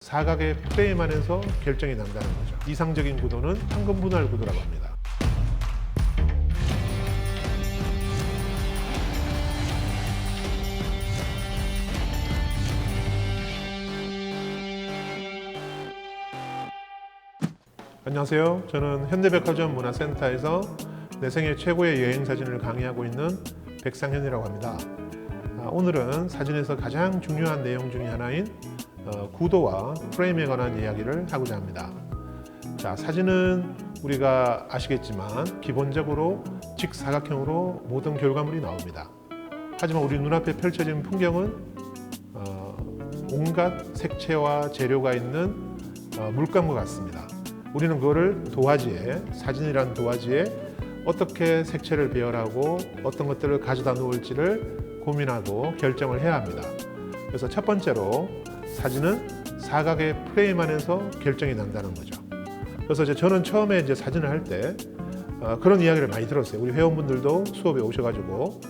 사각의 프레임 안에서 결정이 난다는 거죠. 이상적인 구도는 황금 분할 구도라고 합니다. 안녕하세요. 저는 현대백화점 문화센터에서 내 생애 최고의 여행 사진을 강의하고 있는 백상현이라고 합니다. 오늘은 사진에서 가장 중요한 내용 중에 하나인 구도와 프레임에 관한 이야기를 하고자 합니다. 자, 사진은 우리가 아시겠지만 기본적으로 직사각형으로 모든 결과물이 나옵니다. 하지만 우리 눈앞에 펼쳐진 풍경은 온갖 색채와 재료가 있는 물감과 같습니다. 우리는 그거를 도화지에, 사진이라는 도화지에 어떻게 색채를 배열하고 어떤 것들을 가져다 놓을지를 고민하고 결정을 해야 합니다. 그래서 첫 번째로 사진은 사각의 프레임 안에서 결정이 난다는 거죠. 그래서 저는 처음에 사진을 할 때 그런 이야기를 많이 들었어요. 우리 회원분들도 수업에 오셔가지고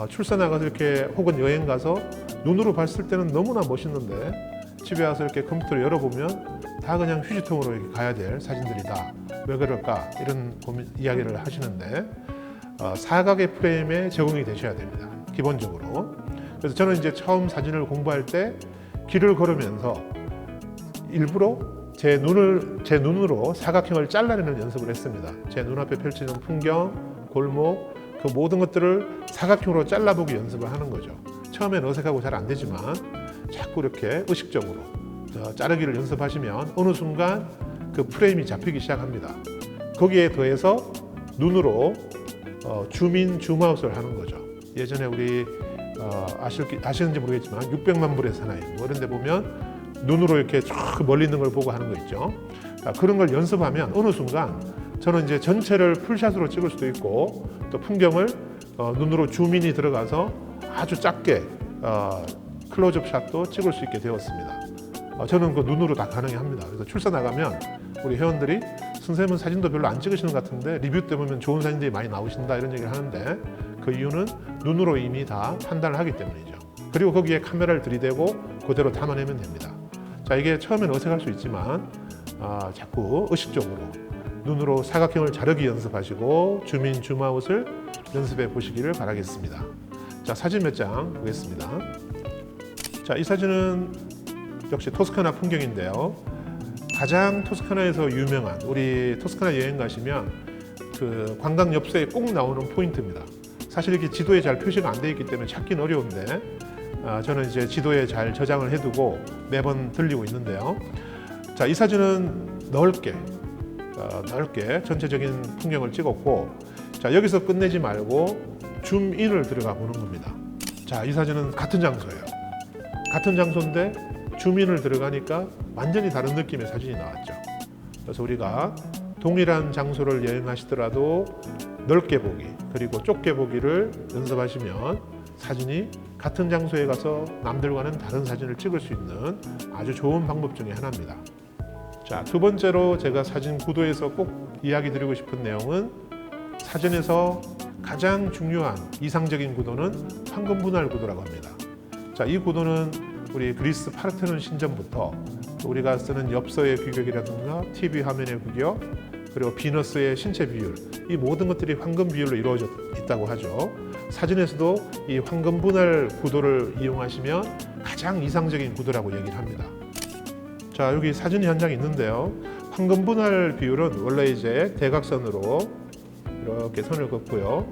출사 나가서 이렇게 혹은 여행 가서 눈으로 봤을 때는 너무나 멋있는데 집에 와서 이렇게 컴퓨터를 열어보면 다 그냥 휴지통으로 이렇게 가야 될 사진들이다. 왜 그럴까? 이런 이야기를 하시는데 사각의 프레임에 적응이 되셔야 됩니다. 기본적으로. 그래서 저는 처음 사진을 공부할 때 길을 걸으면서 일부러 제 눈으로 사각형을 잘라내는 연습을 했습니다. 제 눈앞에 펼치는 풍경, 골목, 그 모든 것들을 사각형으로 잘라보기 연습을 하는 거죠. 처음엔 어색하고 잘 안 되지만 자꾸 이렇게 의식적으로 자르기를 연습하시면 어느 순간 그 프레임이 잡히기 시작합니다. 거기에 더해서 눈으로 줌인, 줌아웃을 하는 거죠. 예전에 우리 아시는지 모르겠지만 600만 불의 사나이 뭐 이런 데 보면 눈으로 이렇게 쫙 멀리 있는 걸 보고 하는 거 있죠. 그런 걸 연습하면 어느 순간 저는 전체를 풀샷으로 찍을 수도 있고 또 풍경을 눈으로 줌인이 들어가서 아주 작게 클로즈업 샷도 찍을 수 있게 되었습니다. 저는 그 눈으로 다 가능합니다. 그래서 출사 나가면 우리 회원들이 선생님은 사진도 별로 안 찍으시는 것 같은데 리뷰 때 보면 좋은 사진들이 많이 나오신다 이런 얘기를 하는데 그 이유는 눈으로 이미 다 판단을 하기 때문이죠. 그리고 거기에 카메라를 들이대고 그대로 담아내면 됩니다. 자, 이게 처음엔 어색할 수 있지만 자꾸 의식적으로 눈으로 사각형을 자르기 연습하시고 줌인, 줌아웃을 연습해 보시기를 바라겠습니다. 자, 사진 몇 장 보겠습니다. 자, 이 사진은 역시 토스카나 풍경인데요. 가장 토스카나에서 유명한, 우리 토스카나 여행 가시면 그 관광 엽서에 꼭 나오는 포인트입니다. 사실 이렇게 지도에 잘 표시가 안 돼 있기 때문에 찾기는 어려운데 저는 지도에 잘 저장을 해두고 매번 들리고 있는데요. 자, 이 사진은 넓게 전체적인 풍경을 찍었고, 자, 여기서 끝내지 말고 줌인을 들어가 보는 겁니다. 자, 이 사진은 같은 장소예요. 같은 장소인데 줌인을 들어가니까 완전히 다른 느낌의 사진이 나왔죠. 그래서 우리가 동일한 장소를 여행하시더라도 넓게 보기 그리고 좁게 보기를 연습하시면 사진이 같은 장소에 가서 남들과는 다른 사진을 찍을 수 있는 아주 좋은 방법 중에 하나입니다. 자, 두 번째로 제가 사진 구도에서 꼭 이야기 드리고 싶은 내용은 사진에서 가장 중요한 이상적인 구도는 황금 분할 구도라고 합니다. 자, 이 구도는 우리 그리스 파르테논 신전부터 우리가 쓰는 엽서의 규격이라든가 TV 화면의 규격 그리고 비너스의 신체 비율, 이 모든 것들이 황금 비율로 이루어져 있다고 하죠. 사진에서도 이 황금 분할 구도를 이용하시면 가장 이상적인 구도라고 얘기를 합니다. 자, 여기 사진 현장이 있는데요. 황금 분할 비율은 원래 대각선으로 이렇게 선을 긋고요.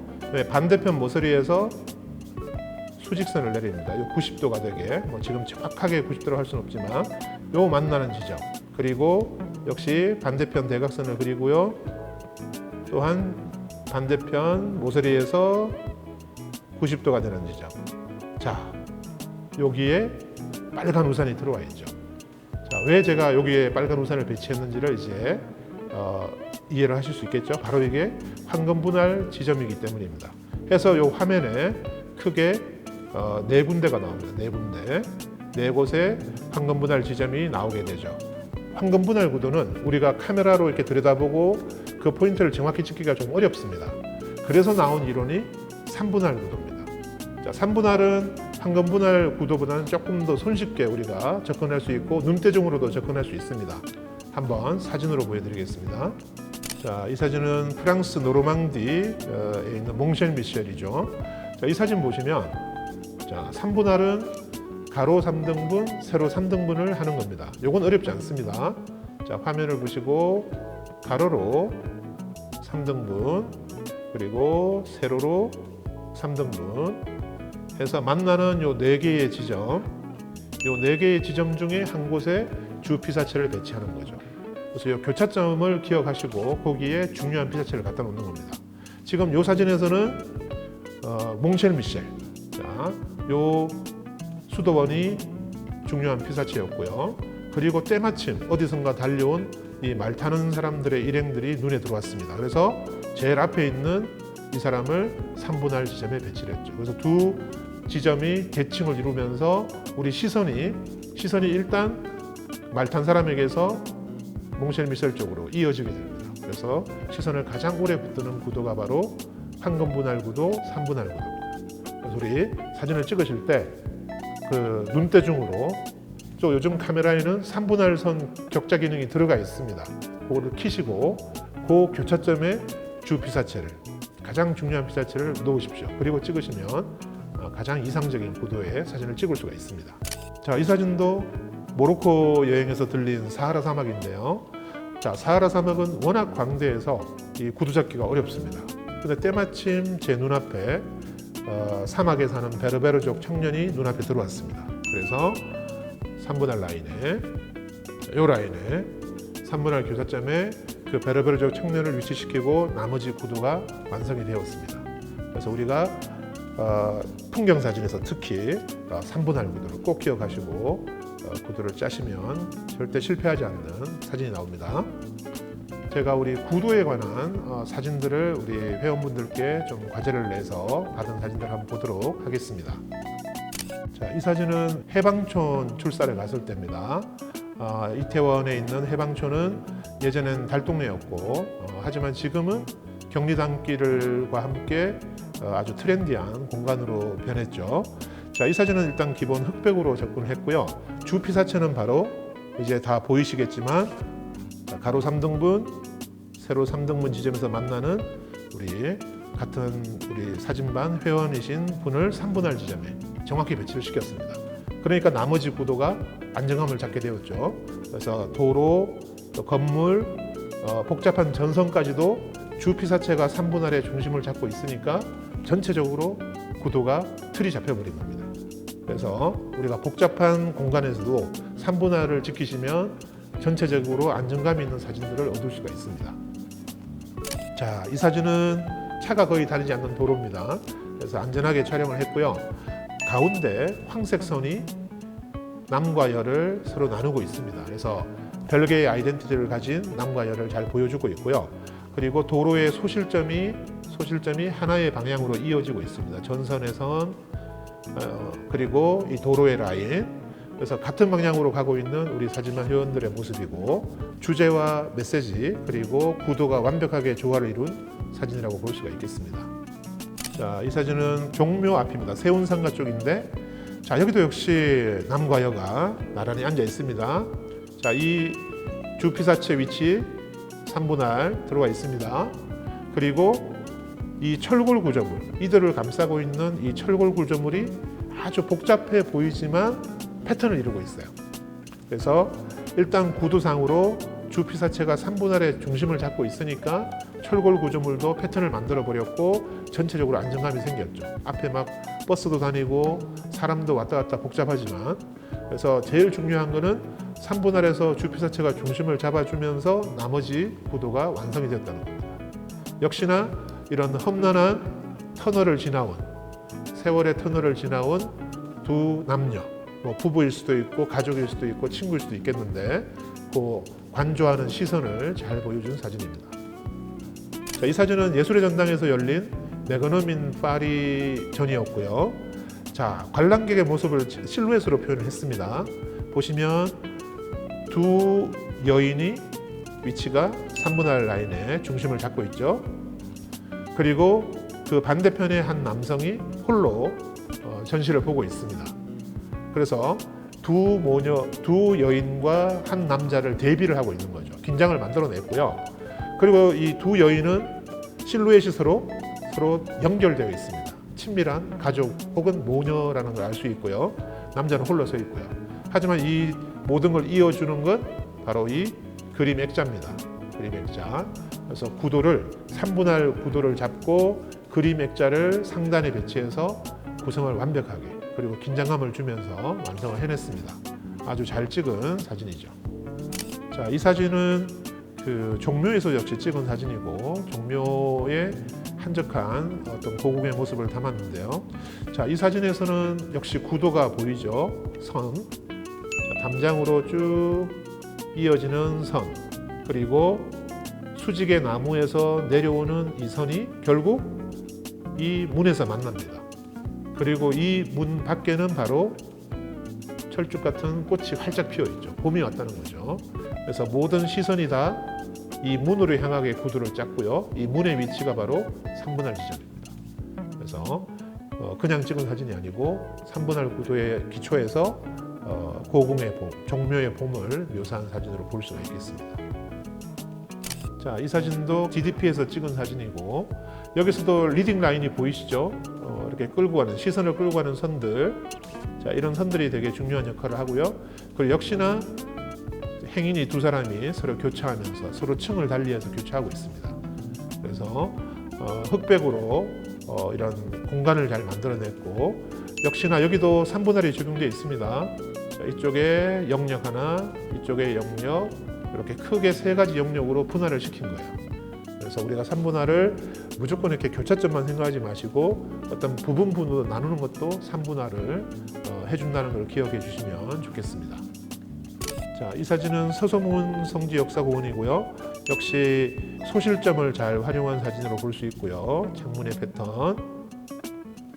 반대편 모서리에서 수직선을 내립니다. 90도가 되게, 지금 정확하게 90도로 할 수는 없지만 요 만나는 지점, 그리고 역시 반대편 대각선을 그리고요. 또한 반대편 모서리에서 90도가 되는 지점. 자, 여기에 빨간 우산이 들어와 있죠. 자, 왜 제가 여기에 빨간 우산을 배치했는지를 이해를 하실 수 있겠죠. 바로 이게 황금 분할 지점이기 때문입니다. 그래서 이 화면에 크게 네 군데가 나옵니다. 네 군데, 네 곳에 황금 분할 지점이 나오게 되죠. 황금 분할 구도는 우리가 카메라로 이렇게 들여다보고 그 포인트를 정확히 찍기가 좀 어렵습니다. 그래서 나온 이론이 3분할 구도입니다. 자, 3분할은 황금 분할 구도보다는 조금 더 손쉽게 우리가 접근할 수 있고 눈대중으로도 접근할 수 있습니다. 한번 사진으로 보여드리겠습니다. 자, 이 사진은 프랑스 노르망디에 있는 몽쉘 미셸이죠. 자, 이 사진 보시면 자, 3분할은 가로 3등분, 세로 3등분을 하는 겁니다. 이건 어렵지 않습니다. 자, 화면을 보시고 가로로 3등분 그리고 세로로 3등분 해서 만나는 요 4개의 지점, 요 4개의 지점 중에 한 곳에 주 피사체를 배치하는 거죠. 그래서 이 교차점을 기억하시고 거기에 중요한 피사체를 갖다 놓는 겁니다. 지금 이 사진에서는 몽쉘 미셸, 자, 요 수도원이 중요한 피사체였고요. 그리고 때마침 어디선가 달려온 이 말 타는 사람들의 일행들이 눈에 들어왔습니다. 그래서 제일 앞에 있는 이 사람을 3분할 지점에 배치를 했죠. 그래서 두 지점이 대칭을 이루면서 우리 시선이 일단 말 탄 사람에게서 몽쉘 미셸 쪽으로 이어지게 됩니다. 그래서 시선을 가장 오래 붙드는 구도가 바로 황금 분할 구도, 3분할 구도입니다. 그래서 우리 사진을 찍으실 때 그 눈대중으로 또 요즘 카메라에는 3분할 선 격자 기능이 들어가 있습니다. 그거를 키시고 그 교차점에 주 피사체를 가장 중요한 피사체를 놓으십시오. 그리고 찍으시면 가장 이상적인 구도의 사진을 찍을 수가 있습니다. 자, 이 사진도 모로코 여행에서 들린 사하라 사막인데요. 자, 사하라 사막은 워낙 광대해서 이 구도 잡기가 어렵습니다. 근데 때마침 제 눈앞에 사막에 사는 베르베르족 청년이 눈앞에 들어왔습니다. 그래서 3분할 라인에, 이 라인에 3분할 교차점에 그 베르베르족 청년을 위치시키고 나머지 구도가 완성이 되었습니다. 그래서 우리가 풍경 사진에서 특히 3분할 구도를 꼭 기억하시고 구도를 짜시면 절대 실패하지 않는 사진이 나옵니다. 제가 우리 구도에 관한 사진들을 우리 회원분들께 좀 과제를 내서 받은 사진들을 한번 보도록 하겠습니다. 자, 이 사진은 해방촌 출사를 갔을 때입니다. 이태원에 있는 해방촌은 예전엔 달동네였고 하지만 지금은 경리단길과 함께 아주 트렌디한 공간으로 변했죠. 자, 이 사진은 일단 기본 흑백으로 접근했고요. 주 피사체는 바로 이제 다 보이시겠지만 가로 3등분, 세로 3등분 지점에서 만나는 우리 같은 우리 사진반 회원이신 분을 3분할 지점에 정확히 배치를 시켰습니다. 그러니까 나머지 구도가 안정감을 잡게 되었죠. 그래서 도로, 또 건물, 복잡한 전선까지도 주 피사체가 3분할의 중심을 잡고 있으니까 전체적으로 구도가 틀이 잡혀버린 겁니다. 그래서 우리가 복잡한 공간에서도 3분할을 지키시면 전체적으로 안정감 있는 사진들을 얻을 수가 있습니다. 자, 이 사진은 차가 거의 다니지 않는 도로입니다. 그래서 안전하게 촬영을 했고요. 가운데 황색 선이 남과 여를 서로 나누고 있습니다. 그래서 별개의 아이덴티티를 가진 남과 여를 잘 보여주고 있고요. 그리고 도로의 소실점이 하나의 방향으로 이어지고 있습니다. 전선의 선, 그리고 이 도로의 라인. 그래서 같은 방향으로 가고 있는 우리 사진반 회원들의 모습이고 주제와 메시지 그리고 구도가 완벽하게 조화를 이룬 사진이라고 볼 수가 있겠습니다. 자, 이 사진은 종묘 앞입니다. 세운상가 쪽인데 자, 여기도 역시 남과 여가 나란히 앉아 있습니다. 자, 이 주 피사체 위치 3분할 들어와 있습니다. 그리고 이 철골 구조물, 이들을 감싸고 있는 이 철골 구조물이 아주 복잡해 보이지만 패턴을 이루고 있어요. 그래서 일단 구도상으로 주 피사체가 3분할의 중심을 잡고 있으니까 철골 구조물도 패턴을 만들어 버렸고 전체적으로 안정감이 생겼죠. 앞에 막 버스도 다니고 사람도 왔다 갔다 복잡하지만 그래서 제일 중요한 거는 3분할에서 주 피사체가 중심을 잡아주면서 나머지 구도가 완성이 됐다는 겁니다. 역시나 이런 험난한 터널을 지나온 세월의 터널을 지나온 두 남녀, 뭐 부부일 수도 있고 가족일 수도 있고 친구일 수도 있겠는데 그 관조하는 시선을 잘 보여준 사진입니다. 자, 이 사진은 예술의 전당에서 열린 메거너민 파리전이었고요. 자, 관람객의 모습을 실루엣으로 표현을 했습니다. 보시면 두 여인이 위치가 3분할 라인의 중심을 잡고 있죠. 그리고 그 반대편에 한 남성이 홀로 전시를 보고 있습니다. 그래서 두 여인과 한 남자를 대비를 하고 있는 거죠. 긴장을 만들어냈고요. 그리고 이 두 여인은 실루엣이 서로 연결되어 있습니다. 친밀한 가족 혹은 모녀라는 걸 알 수 있고요. 남자는 홀로 서 있고요. 하지만 이 모든 걸 이어주는 건 바로 이 그림 액자입니다. 그림 액자. 그래서 3분할 구도를 잡고 그림 액자를 상단에 배치해서 구성을 완벽하게 그리고 긴장감을 주면서 완성을 해냈습니다. 아주 잘 찍은 사진이죠. 자, 이 사진은 그 종묘에서 역시 찍은 사진이고 종묘의 한적한 어떤 고궁의 모습을 담았는데요. 자, 이 사진에서는 역시 구도가 보이죠. 선, 자, 담장으로 쭉 이어지는 선, 그리고 수직의 나무에서 내려오는 이 선이 결국 이 문에서 만납니다. 그리고 이 문 밖에는 바로 철쭉 같은 꽃이 활짝 피어 있죠. 봄이 왔다는 거죠. 그래서 모든 시선이 다 이 문으로 향하게 구도를 짰고요. 이 문의 위치가 바로 3분할 지점입니다. 그래서 그냥 찍은 사진이 아니고 3분할 구도의 기초에서 고궁의 봄, 종묘의 봄을 묘사한 사진으로 볼 수가 있겠습니다. 자, 이 사진도 DDP에서 찍은 사진이고 여기서도 리딩 라인이 보이시죠? 이렇게 끌고 가는 시선을 끌고 가는 선들, 자, 이런 선들이 되게 중요한 역할을 하고요. 그리고 역시나 행인이 두 사람이 서로 교차하면서 서로 층을 달리해서 교차하고 있습니다. 그래서 흑백으로 이런 공간을 잘 만들어냈고 역시나 여기도 3분할이 적용되어 있습니다. 자, 이쪽에 영역 하나, 이쪽에 영역 이렇게 크게 세 가지 영역으로 분할을 시킨 거예요. 그래서 우리가 3분할을 무조건 이렇게 교차점만 생각하지 마시고 어떤 부분으로 나누는 것도 3분할을 해준다는 걸 기억해 주시면 좋겠습니다. 자, 이 사진은 서소문 성지 역사공원이고요. 역시 소실점을 잘 활용한 사진으로 볼 수 있고요. 창문의 패턴,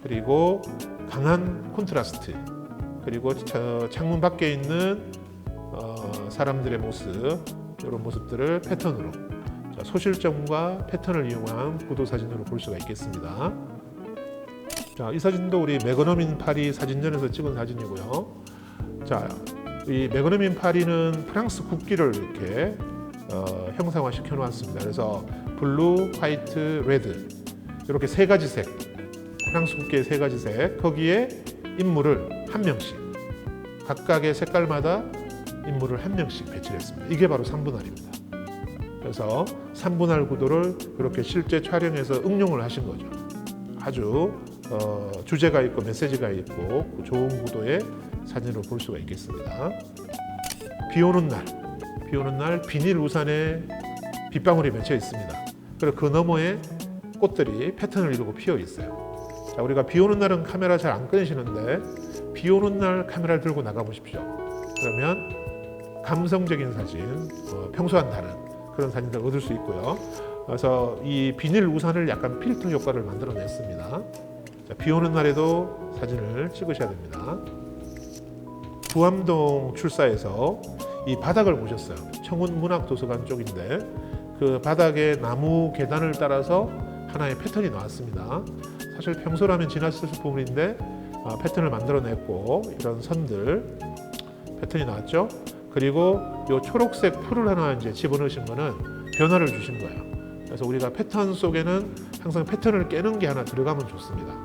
그리고 강한 콘트라스트, 그리고 창문 밖에 있는 사람들의 모습, 이런 모습들을 패턴으로, 자, 소실점과 패턴을 이용한 구도 사진으로 볼 수가 있겠습니다. 자, 이 사진도 우리 메거너민 파리 사진전에서 찍은 사진이고요. 자, 이 메거너민 파리는 프랑스 국기를 이렇게 형상화 시켜 놓았습니다. 그래서 블루, 화이트, 레드 이렇게 세 가지 색, 프랑스 국기의 세 가지 색, 거기에 인물을 한 명씩 각각의 색깔마다 인물을 한 명씩 배치를 했습니다. 이게 바로 3분할입니다. 그래서 3분할 구도를 그렇게 실제 촬영해서 응용을 하신 거죠. 아주 주제가 있고 메시지가 있고 좋은 구도의 사진으로 볼 수가 있겠습니다. 비 오는 날 비닐 우산에 빗방울이 맺혀 있습니다. 그리고 그 너머에 꽃들이 패턴을 이루고 피어 있어요. 자, 우리가 비 오는 날은 카메라 잘 안 꺼내시는데 비 오는 날 카메라를 들고 나가 보십시오. 그러면 감성적인 사진, 평소와는 다른 그런 사진들을 얻을 수 있고요. 그래서 이 비닐 우산을 약간 필터 효과를 만들어냈습니다. 자, 비 오는 날에도 사진을 찍으셔야 됩니다. 부암동 출사에서 이 바닥을 보셨어요. 청운문학도서관 쪽인데 그 바닥에 나무 계단을 따라서 하나의 패턴이 나왔습니다. 사실 평소라면 지나쳤을 부분인데 패턴을 만들어냈고 이런 선들 패턴이 나왔죠. 그리고 이 초록색 풀을 하나 이제 집어넣으신 거는 변화를 주신 거예요. 그래서 우리가 패턴 속에는 항상 패턴을 깨는 게 하나 들어가면 좋습니다.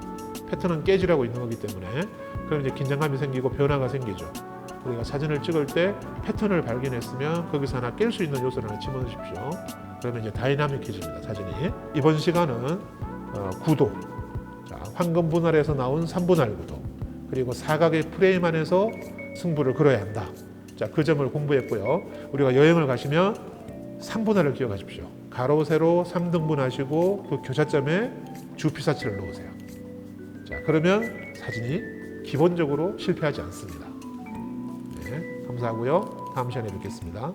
패턴은 깨지라고 있는 거기 때문에 그럼 이제 긴장감이 생기고 변화가 생기죠. 우리가 사진을 찍을 때 패턴을 발견했으면 거기서 하나 깰 수 있는 요소를 하나 집어넣으십시오. 그러면 이제 다이나믹해집니다, 사진이. 이번 시간은 구도, 자, 황금 분할에서 나온 3분할 구도, 그리고 사각의 프레임 안에서 승부를 걸어야 한다. 자, 그 점을 공부했고요. 우리가 여행을 가시면 3분할을 기억하십시오. 가로, 세로 3등분 하시고 그 교차점에 주피사치를 넣으세요. 자, 그러면 사진이 기본적으로 실패하지 않습니다. 네, 감사하고요. 다음 시간에 뵙겠습니다.